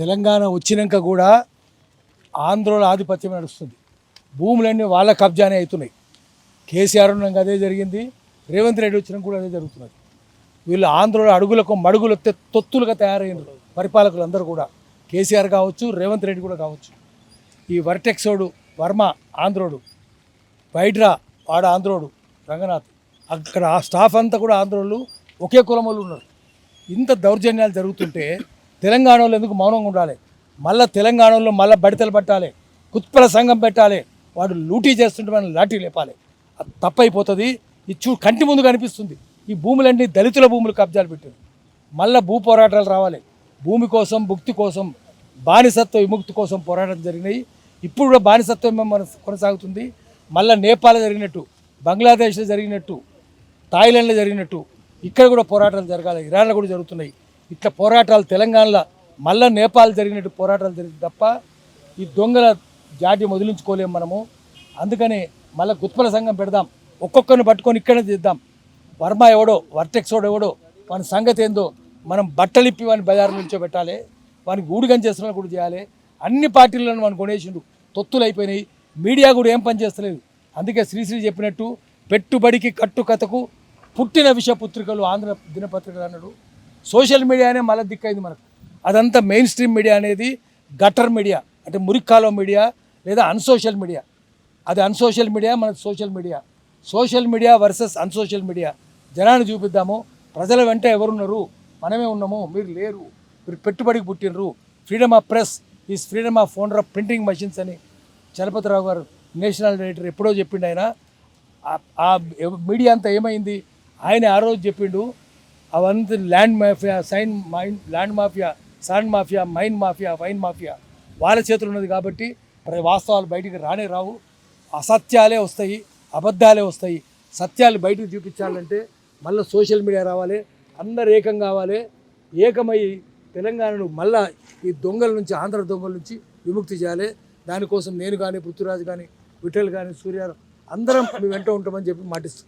తెలంగాణ వచ్చినాక కూడా ఆంధ్రోల ఆధిపత్యం నడుస్తుంది. భూములన్నీ వాళ్ళ కబ్జానే అవుతున్నాయి. కేసీఆర్ ఉన్నాక అదే జరిగింది, రేవంత్ రెడ్డి వచ్చినాక కూడా అదే జరుగుతున్నది. వీళ్ళు ఆంధ్రోల అడుగులకు మడుగులు తొత్తులుగా తయారైనారు పరిపాలకులు అందరూ కూడా. కేసీఆర్ కావచ్చు, రేవంత్ రెడ్డి కూడా కావచ్చు. ఈ వర్టెక్సోడు వర్మ ఆంధ్రోడు, వైడ్రా వాడ ఆంధ్రోడు రంగనాథ్, అక్కడ ఆ స్టాఫ్ అంతా కూడా ఆంధ్రోళ్ళు ఒకే కులం వాళ్ళు ఉన్నారు. ఇంత దౌర్జన్యాలు జరుగుతుంటే తెలంగాణలో ఎందుకు మౌనంగా ఉండాలి? మళ్ళీ తెలంగాణలో మళ్ళీ బడితలు పట్టాలి, కుత్పల సంఘం పెట్టాలి, వాడు లూటీ చేస్తుంటే మనం లాఠీ లేపాలి. అది తప్పైపోతుంది. ఇది కంటి ముందు కనిపిస్తుంది. ఈ భూములన్నీ దళితుల భూములు కబ్జాలు పెట్టారు. మళ్ళీ భూ పోరాటాలు రావాలి. భూమి కోసం, భుక్తి కోసం, బానిసత్వ విముక్తి కోసం పోరాటం జరిగినాయి. ఇప్పుడు కూడా బానిసత్వం మన కొనసాగుతుంది. మళ్ళీ నేపాల్ జరిగినట్టు, బంగ్లాదేశ్లో జరిగినట్టు, థాయిలాండ్లో జరిగినట్టు ఇక్కడ కూడా పోరాటాలు జరగాలి. ఇరాన్లో కూడా జరుగుతున్నాయి. ఇట్లా పోరాటాలు తెలంగాణలో మళ్ళీ నేపాల్ జరిగినట్టు పోరాటాలు జరిగింది తప్ప ఈ దొంగల జాడ్యం వదిలించుకోలేము మనము. అందుకని మళ్ళీ గుత్పల సంఘం పెడదాం, ఒక్కొక్కరిని పట్టుకొని ఇక్కడే చేద్దాం. వర్మ ఎవడో, వర్టెక్సోడు ఎవడో, వాని సంగతి ఏందో మనం బట్టలిప్పి వాని బజారు నిల్చోబెట్టాలి. వానికి ఊడిగం చేస్తున్నా కూడా చేయాలి. అన్ని పార్టీలను మనం కొనేసిండు, తొత్తులు అయిపోయినాయి. మీడియా కూడా ఏం పని చేస్తలేదు. అందుకే శ్రీశ్రీ చెప్పినట్టు పెట్టుబడికి కట్టుకథకు పుట్టిన విషపుత్రికలు ఆంధ్ర దినపత్రికలు అన్నాడు. సోషల్ మీడియానే మళ్ళీ దిక్కైంది మనకు. అదంతా మెయిన్ స్ట్రీమ్ మీడియా అనేది గటర్ మీడియా, అంటే మురిక్కాలో మీడియా లేదా అన్సోషల్ మీడియా. అది అన్సోషల్ మీడియా, మనది social media. Social media versus unsocial media. జనాన్ని చూపిద్దాము, ప్రజల వెంట ఎవరున్నారు, మనమే ఉన్నాము, మీరు లేరు, మీరు పెట్టుబడికి పుట్టినరు. Freedom of press is freedom of owner of printing machines అని చలపతిరావు గారు నేషనల్ ఎడిటర్ ఎప్పుడో చెప్పిండు. ఆయన ఆ మీడియా అంతా ఏమైంది? ఆయన ఆ రోజు చెప్పిండు, అవంతా land mafia, land mafia, sand mafia, mine mafia, wine mafia వాళ్ళ చేతులు ఉన్నది. కాబట్టి వాస్తవాలు బయటికి రానే రావు. అసత్యాలే వస్తాయి, అబద్ధాలే వస్తాయి. సత్యాలు బయటకు చూపించాలంటే మళ్ళీ సోషల్ మీడియా రావాలి, అందరు ఏకం కావాలి. ఏకమై తెలంగాణను మళ్ళా ఈ దొంగల నుంచి, ఆంధ్ర దొంగల నుంచి విముక్తి చేయాలి. దానికోసం నేను కానీ, పృథ్వీరాజ్ కానీ, విఠల్ కానీ, సూర్య అందరం మీ వెంట ఉంటామని చెప్పి మాటిస్తున్నాం.